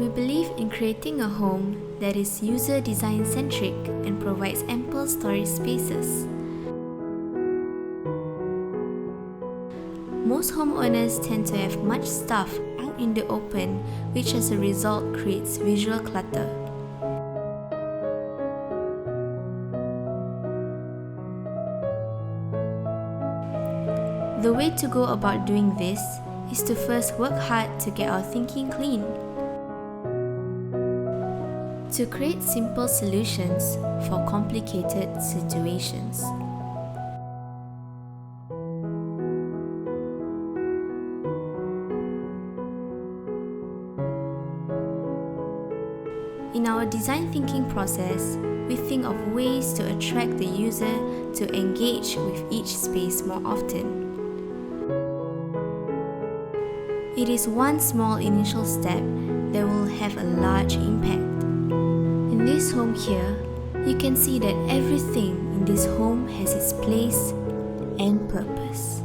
We believe in creating a home that is user design centric and provides ample storage spaces. Most homeowners tend to have much stuff out in the open, which as a result creates visual clutter. The way to go about doing this is to first work hard to get our thinking clean. To create simple solutions for complicated situations. In our design thinking process, we think of ways to attract the user to engage with each space more often. It is one small initial step that will have a large impact. In this home here, you can see that everything in this home has its place and purpose.